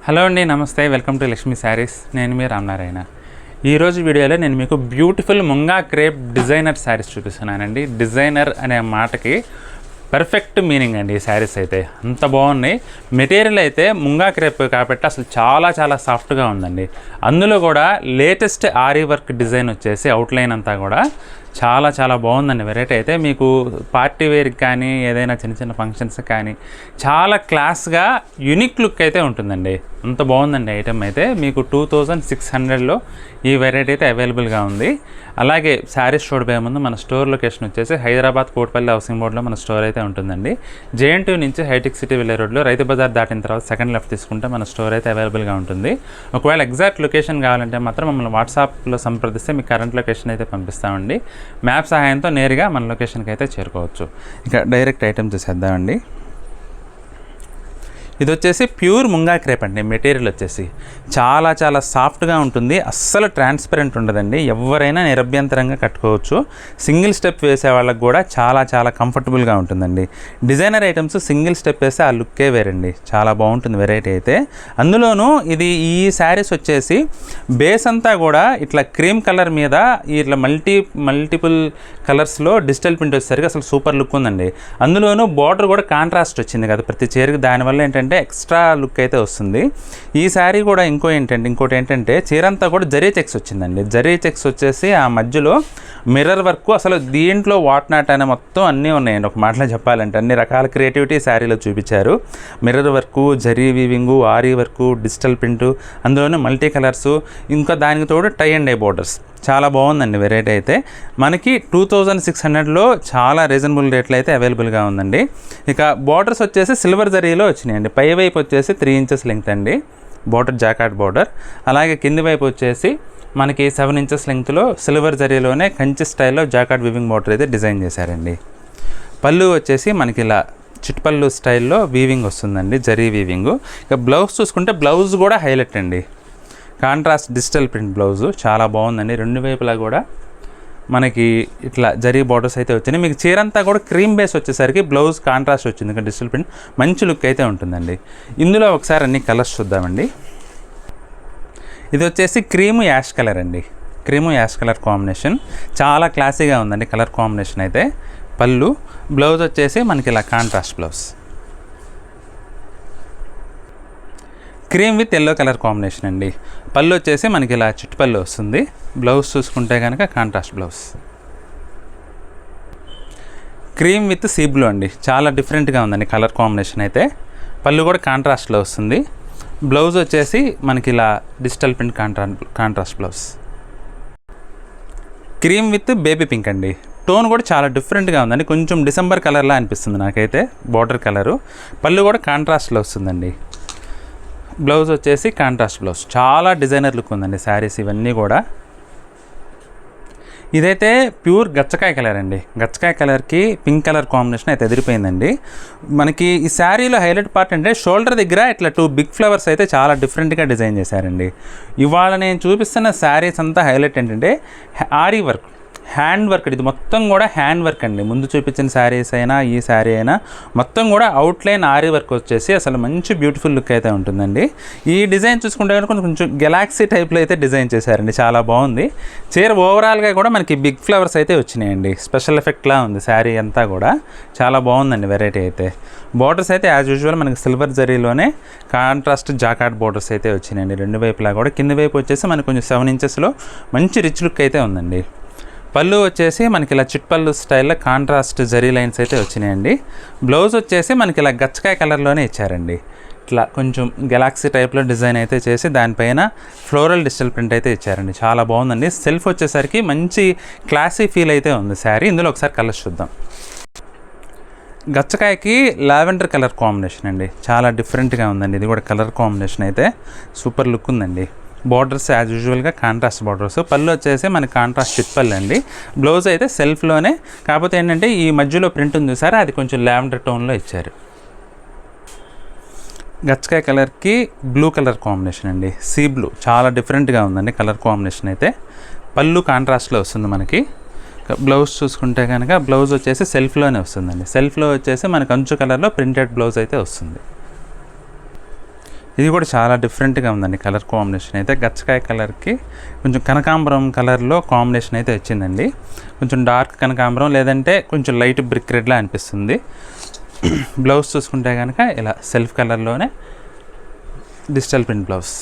Hello అండి, నమస్తే. Welcome to Lakshmi saris. నేను మీ రామనారాయణ. ఈరోజు వీడియోలో నేను మీకు beautiful munga crepe designer saris చూపిస్తున్నానండి. డిజైనర్ అనే మాటకి పర్ఫెక్ట్ మీనింగ్ అండి ఈ శారీస్ అయితే. అంత బాగున్నాయి. మెటీరియల్ అయితే ముంగా క్రేప్ కాబట్టి అసలు చాలా సాఫ్ట్గా ఉందండి. అందులో కూడా లేటెస్ట్ ఆరీ వర్క్ డిజైన్ వచ్చేసి అవుట్లైన్ అంతా కూడా చాలా బాగుందండి. వెరైటీ అయితే మీకు పార్టీ వేర్కి కానీ ఏదైనా చిన్న ఫంక్షన్స్ కానీ చాలా క్లాస్గా యూనిక్ లుక్ అయితే ఉంటుందండి. అంత బాగుందండి ఐటమ్ అయితే. మీకు 2600లో ఈ వెరైటీ అయితే అవైలబుల్గా ఉంది. అలాగే శారీస్ చూడబోయే ముందు మన స్టోర్ లొకేషన్ వచ్చేసి హైదరాబాద్ కోట్పల్లి హౌసింగ్ బోర్డులో మన స్టోర్ అయితే ఉంటుందండి. JN2 నుంచి హైటెక్ సిటీ వెళ్ళే రోడ్లో రైతు బజార్ దాటిన తర్వాత సెకండ్ లెఫ్ట్ తీసుకుంటే మన స్టోర్ అయితే అవైలబుల్గా ఉంటుంది. ఒకవేళ ఎగ్జాక్ట్ లొకేషన్ కావాలంటే మాత్రం మమ్మల్ని వాట్సాప్లో సంప్రదిస్తే మీకు కరెంట్ లొకేషన్ అయితే పంపిస్తామండి. మ్యాప్ సహాయంతో నేరుగా మన లొకేషన్కి అయితే చేరుకోవచ్చు. ఇక డైరెక్ట్ ఐటమ్ చూసేద్దామండి. ఇది వచ్చేసి ప్యూర్ ముంగా క్రేప్ అండి. మెటీరియల్ వచ్చేసి చాలా సాఫ్ట్గా ఉంటుంది. అస్సలు ట్రాన్స్పరెంట్ ఉండదండి. ఎవరైనా నిరభ్యంతరంగా కట్టుకోవచ్చు. సింగిల్ స్టెప్ వేసే వాళ్ళకి కూడా చాలా కంఫర్టబుల్గా ఉంటుందండి. డిజైనర్ ఐటమ్స్ సింగిల్ స్టెప్ వేస్తే ఆ లుక్కే వేరండి. చాలా బాగుంటుంది వెరైటీ అయితే. అందులోనూ ఇది ఈ శారీస్ వచ్చేసి బేస్ అంతా కూడా ఇట్లా క్రీమ్ కలర్ మీద ఇట్లా మల్టిపుల్ కలర్స్లో డిజిటల్ ప్రింట్ వచ్చేసరికి అసలు సూపర్ లుక్ ఉందండి. అందులోనూ బార్డర్ కూడా కాంట్రాస్ట్ వచ్చింది కదా ప్రతి చీరకి. దానివల్ల ఏంటంటే ఎక్స్ట్రా లుక్ అయితే వస్తుంది. ఈ శారీ కూడా ఇంకోటి ఏంటంటే చీర అంతా కూడా జరీ చెక్స్ వచ్చిందండి. జరీ చెక్స్ వచ్చేసి ఆ మధ్యలో మిర్రర్ వర్క్, అసలు దీంట్లో వాట్ నాట్ అనే మొత్తం అన్నీ ఉన్నాయండి. ఒక మాటలో చెప్పాలంటే అన్ని రకాల క్రియేటివిటీ శారీలో చూపించారు. Mirror work, zari వీవింగు, ary work, digital print, అందులోనే మల్టీ కలర్సు, ఇంకా దానికి తోడు టై అండ్ డై బోర్డర్స్. చాలా బాగుందండి వెరైటీ అయితే. మనకి 2600లో చాలా రీజనబుల్ రేట్లు అయితే అవైలబుల్గా ఉందండి. ఇక బార్డర్స్ వచ్చేసి సిల్వర్ జరీలో వచ్చినాయండి. పై వైపు వచ్చేసి 3 ఇంచెస్ లెంగ్త్ అండి బార్డర్, జాకాట్ బార్డర్. అలాగే కింది వైపు వచ్చేసి మనకి 7 ఇంచెస్ లెంగ్త్లో సిల్వర్ జరీలోనే కంచి స్టైల్లో జాకాట్ వీవింగ్ బార్డర్ అయితే డిజైన్ చేశారండి. పళ్ళు వచ్చేసి మనకి ఇలా చిట్పళ్ళు స్టైల్లో వీవింగ్ వస్తుందండి, జరీ వీవింగు. ఇక బ్లౌజ్ చూసుకుంటే బ్లౌజ్ కూడా హైలైట్ అండి. కాంట్రాస్ట్ డిజిటల్ ప్రింట్ బ్లౌజు చాలా బాగుందండి. రెండు వైపులా కూడా మనకి ఇట్లా జరీ బార్డర్స్ అయితే వచ్చినాయి. మీకు చీరంతా కూడా క్రీమ్ బేస్ వచ్చేసరికి బ్లౌజ్ కాంట్రాస్ట్ వచ్చింది, ఇంకా డిజిటల్ ప్రింట్ మంచి లుక్ అయితే ఉంటుందండి. ఇందులో ఒకసారి అన్ని కలర్స్ చూద్దామండి. ఇది వచ్చేసి క్రీము యాష్ కలర్ అండి. క్రీము యాష్ కలర్ కాంబినేషన్ చాలా క్లాసీగా ఉందండి కలర్ కాంబినేషన్ అయితే. పళ్ళు, బ్లౌజ్ వచ్చేసి మనకి ఇలా contrast blouse. Cream with yellow colour combination అండి. పళ్ళు వచ్చేసి మనకి ఇలా చిట్టుపళ్ళు వస్తుంది. బ్లౌజ్ చూసుకుంటే కనుక contrast blouse. Cream with sea blue అండి. చాలా డిఫరెంట్గా ఉందండి కలర్ కాంబినేషన్ అయితే. పళ్ళు కూడా కాంట్రాస్ట్లో వస్తుంది. బ్లౌజ్ వచ్చేసి మనకి ఇలా digital print contrast blouse. Cream with baby pink అండి. టోన్ కూడా చాలా డిఫరెంట్గా ఉందండి. కొంచెం డిసెంబర్ కలర్లా అనిపిస్తుంది నాకైతే బార్డర్ కలరు. పళ్ళు కూడా కాంట్రాస్ట్లో వస్తుందండి. బ్లౌజ్ వచ్చేసి కాంట్రాస్ట్ బ్లౌజ్. చాలా డిజైనర్ లుక్ ఉందండి శారీస్ ఇవన్నీ కూడా. ఇదైతే ప్యూర్ గచ్చకాయ కలర్ అండి. గచ్చకాయ కలర్కి పింక్ కలర్ కాంబినేషన్ అయితే ఎదిరిపోయిందండి. మనకి ఈ శారీలో హైలైట్ పార్ట్ అంటే షోల్డర్ దగ్గర ఇట్లా 2 బిగ్ ఫ్లవర్స్ అయితే చాలా డిఫరెంట్గా డిజైన్ చేశారండి. ఇవాళ నేను చూపిస్తున్న శారీస్ అంతా హైలైట్ ఏంటంటే ఆరీ వర్క్, హ్యాండ్ వర్క్. ఇది మొత్తం కూడా హ్యాండ్ వర్క్ అండి. ముందు చూపించిన శారీస్ అయినా ఈ శారీ అయినా మొత్తం కూడా అవుట్లైన్ ఆరీ వర్క్ వచ్చేసి అసలు మంచి బ్యూటిఫుల్ లుక్ అయితే ఉంటుందండి. ఈ డిజైన్ చూసుకుంటే కనుక కొంచెం గెలాక్సీ టైప్లో అయితే డిజైన్ చేశారండి. చాలా బాగుంది. చీర ఓవరాల్గా కూడా మనకి బిగ్ ఫ్లవర్స్ అయితే వచ్చినాయండి. స్పెషల్ ఎఫెక్ట్లా ఉంది శారీ అంతా కూడా. చాలా బాగుందండి వెరైటీ అయితే. బార్డర్స్ అయితే యాజ్ యూజువల్ మనకి సిల్వర్ జరీలోనే కాంట్రాస్ట్ జాకాట్ బార్డర్స్ అయితే వచ్చినాయండి రెండు వైపులా కూడా. కింది వైపు వచ్చేసి మనకి కొంచెం 7 ఇంచెస్లో మంచి రిచ్ లుక్ అయితే ఉందండి. పళ్ళు వచ్చేసి మనకి ఇలా చిట్పళ్ళు స్టైల్లో కాంట్రాస్ట్ జరీ లైన్స్ అయితే వచ్చినాయండి. బ్లౌజ్ వచ్చేసి మనకి ఇలా గచ్చకాయ కలర్లోనే ఇచ్చారండి. ఇట్లా కొంచెం గెలాక్సీ టైప్లో డిజైన్ అయితే చేసి దానిపైన ఫ్లోరల్ డిజిటల్ ప్రింట్ అయితే ఇచ్చారండి. చాలా బాగుందండి. సెల్ఫ్ వచ్చేసరికి మంచి క్లాసీ ఫీల్ అయితే ఉంది శారీ. ఇందులో ఒకసారి కలర్స్ చూద్దాం. గచ్చకాయకి లావెండర్ కలర్ కాంబినేషన్ అండి. చాలా డిఫరెంట్గా ఉందండి. ఇది కూడా కలర్ కాంబినేషన్ అయితే సూపర్ లుక్ ఉందండి. బార్డర్స్ యాజ్ యూజువల్గా కాంట్రాస్ట్ బార్డర్స్. పళ్ళు వచ్చేసి మనకి కాంట్రాస్ట్ చిట్పళ్ళు అండి. బ్లౌజ్ అయితే సెల్ఫ్లోనే, కాకపోతే ఏంటంటే ఈ మధ్యలో ప్రింట్ ఉంది చూసారా, అది కొంచెం లావెండర్ టోన్లో ఇచ్చారు. గచ్చకాయ కలర్కి బ్లూ కలర్ కాంబినేషన్ అండి. సీ బ్లూ చాలా డిఫరెంట్గా ఉందండి కలర్ కాంబినేషన్ అయితే. పళ్ళు కాంట్రాస్ట్లో వస్తుంది మనకి. బ్లౌజ్ చూసుకుంటే కనుక బ్లౌజ్ వచ్చేసి సెల్ఫ్లోనే వస్తుందండి. సెల్ఫ్లో వచ్చేసి మనకు అంచు కలర్లో ప్రింటెడ్ బ్లౌజ్ అయితే వస్తుంది. ఇది కూడా చాలా డిఫరెంట్గా ఉందండి కలర్ కాంబినేషన్ అయితే. గచ్చకాయ కలర్కి కొంచెం కనకాంబరం కలర్లో కాంబినేషన్ అయితే వచ్చిందండి. కొంచెం డార్క్ కనకాంబరం లేదంటే కొంచెం లైట్ బ్రిక్ రెడ్లా అనిపిస్తుంది. బ్లౌజ్ చూసుకుంటే కనుక ఇలా సెల్ఫ్ కలర్లోనే డిజిటల్ ప్రింట్ బ్లౌజ్.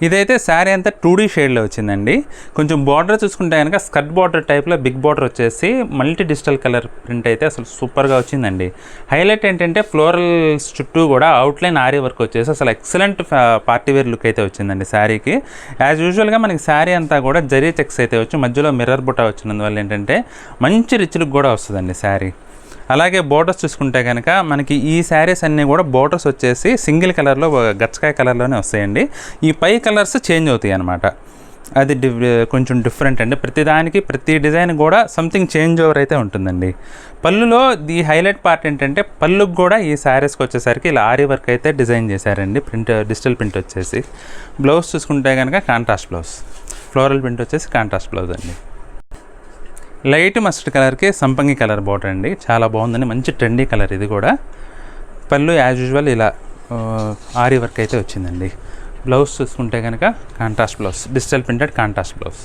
ఇదైతే శారీ అంతా 2D షేడ్లో వచ్చిందండి. కొంచెం బార్డర్ చూసుకుంటే కనుక స్కర్ట్ బార్డర్ టైప్లో బిగ్ బార్డర్ వచ్చేసి మల్టీ డిజిటల్ కలర్ ప్రింట్ అయితే అసలు సూపర్గా వచ్చిందండి. హైలైట్ ఏంటంటే ఫ్లోరల్స్ చుట్టూ కూడా అవుట్లైన్ ఆరీ వర్క్ వచ్చేసి అసలు ఎక్సలెంట్ పార్టీ వేర్ లుక్ అయితే వచ్చిందండి శారీకి. యాజ్ యూజువల్గా మనకి శారీ అంతా కూడా జరీ చెక్స్ అయితే వచ్చి మధ్యలో మిర్రర్ బుట్ట వచ్చినందువల్ల ఏంటంటే మంచి రిచ్ లుక్ కూడా వస్తుందండి శారీ. అలాగే బోర్డర్స్ చూసుకుంటే కనుక మనకి ఈ శారీస్ అన్నీ కూడా బోర్డర్స్ వచ్చేసి సింగిల్ కలర్లో గచ్చకాయ కలర్లోనే వస్తాయండి. ఈ పై కలర్స్ చేంజ్ అవుతాయి అన్నమాట. అది కొంచెం డిఫరెంట్ అండి. ప్రతిదానికి ప్రతి డిజైన్ కూడా సంథింగ్ చేంజ్ ఓవర్ అయితే ఉంటుందండి. పళ్ళులో ది హైలైట్ పార్ట్ ఏంటంటే పళ్ళుకు కూడా ఈ శారీస్కి వచ్చేసరికి ఇలా ఆరీ వర్క్ అయితే డిజైన్ చేశారండి. ప్రింట్ డిజిటల్ ప్రింట్ వచ్చేసి. బ్లౌజ్ చూసుకుంటే కనుక కాంట్రాస్ట్ బ్లౌజ్, ఫ్లోరల్ ప్రింట్ వచ్చేసి కాంట్రాస్ట్ బ్లౌజ్ అండి. లైట్ మస్టర్డ్ కలర్కి సంపంగి కలర్ బార్డర్ అండి. చాలా బాగుందండి. మంచి ట్రెండీ కలర్ ఇది కూడా. పళ్ళు యాజ్ యూజువల్ ఇలా ఆరీ వర్క్ అయితే వచ్చిందండి. బ్లౌజ్ చూసుకుంటే కనుక contrast blouse, digital printed contrast blouse.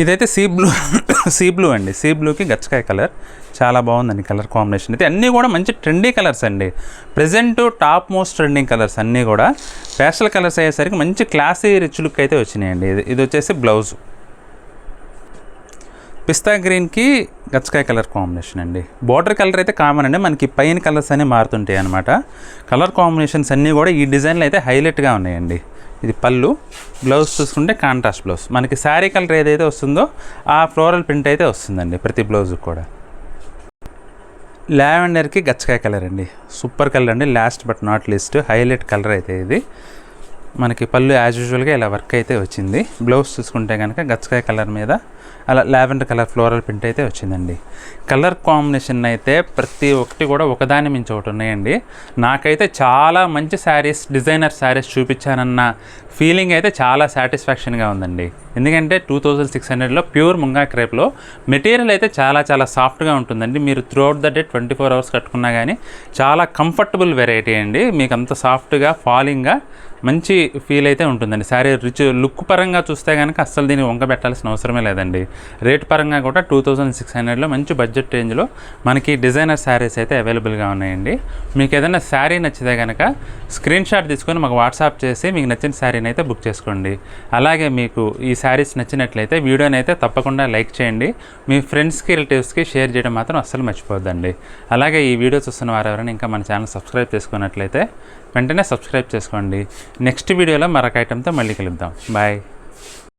ఇదైతే సీ బ్లూ అండి. సీ బ్లూకి గచ్చకాయ కలర్ చాలా బాగుందండి కలర్ కాంబినేషన్ అయితే. అన్నీ కూడా మంచి ట్రెండీ కలర్స్ అండి. Present top most trending colours అన్నీ కూడా పేస్టల్ కలర్స్ అయ్యేసరికి మంచి క్లాసీ రిచ్ లుక్ అయితే వచ్చినాయండి. ఇది వచ్చేసి బ్లౌజ్. పిస్తా గ్రీన్కి గచ్చకాయ కలర్ కాంబినేషన్ అండి. బార్డర్ కలర్ అయితే కామన్ అండి. మనకి పైన కలర్స్ అన్నీ మారుతుంటాయి అనమాట. కలర్ కాంబినేషన్స్ అన్నీ కూడా ఈ డిజైన్లో అయితే హైలైట్గా ఉన్నాయండి. ఇది పళ్ళు. బ్లౌజ్ చూసుకుంటే కాంట్రాస్ట్ బ్లౌజ్. మనకి శారీ కలర్ ఏదైతే వస్తుందో ఆ ఫ్లోరల్ ప్రింట్ అయితే వస్తుందండి ప్రతి బ్లౌజ్కి కూడా. లావెండర్కి గచ్చకాయ కలర్ అండి. సూపర్ కలర్ అండి. Last but not least highlight colour అయితే ఇది. మనకి పళ్ళు యాజ్ యూజువల్గా ఇలా వర్క్ అయితే వచ్చింది. బ్లౌజ్ చూసుకుంటే కనుక గచ్చకాయ కలర్ మీద అలా లావెండర్ కలర్ ఫ్లోరల్ ప్రింట్ అయితే వచ్చిందండి. కలర్ కాంబినేషన్ అయితే ప్రతి ఒక్కటి కూడా ఒకదాని మించి ఒకటి ఉన్నాయండి. నాకైతే చాలా మంచి శారీస్, డిజైనర్ శారీస్ చూపించానన్న ఫీలింగ్ అయితే చాలా సాటిస్ఫాక్షన్గా ఉందండి. ఎందుకంటే 2600లో ప్యూర్ ముంగా క్రేప్లో మెటీరియల్ అయితే చాలా చాలా సాఫ్ట్గా ఉంటుందండి. మీరు త్రూఅవుట్ ద డే 24 అవర్స్ కట్టుకున్నా కానీ చాలా కంఫర్టబుల్ వెరైటీ అండి. మీకు అంత సాఫ్ట్గా ఫాలింగ్గా మంచి ఫీల్ అయితే ఉంటుందండి. శారీ రిచ్ లుక్ పరంగా చూస్తే కనుక అస్సలు దీన్ని వంక పెట్టాల్సిన అవసరమే లేదండి. రేట్ పరంగా కూడా 2600లో మంచి బడ్జెట్ రేంజ్లో మనకి డిజైనర్ శారీస్ అయితే అవైలబుల్గా ఉన్నాయండి. మీకు ఏదైనా శారీ నచ్చితే కనుక స్క్రీన్ షాట్ తీసుకొని మాకు వాట్సాప్ చేసి మీకు నచ్చిన శారీని అయితే బుక్ చేసుకోండి. అలాగే మీకు ఈ శారీస్ నచ్చినట్లయితే వీడియోని అయితే తప్పకుండా లైక్ చేయండి. మీ ఫ్రెండ్స్కి, రిలేటివ్స్కి షేర్ చేయడం మాత్రం అస్సలు మర్చిపోద్దండి. అలాగే ఈ వీడియో చూస్తున్న వారు ఎవరైనా ఇంకా మన ఛానల్ సబ్స్క్రైబ్ చేసుకున్నట్లయితే వెంటనే సబ్స్క్రైబ్ చేసుకోండి. నెక్స్ట్ వీడియోలో మరొక ఐటెంతో మళ్ళీ కలుద్దాం. బాయ్.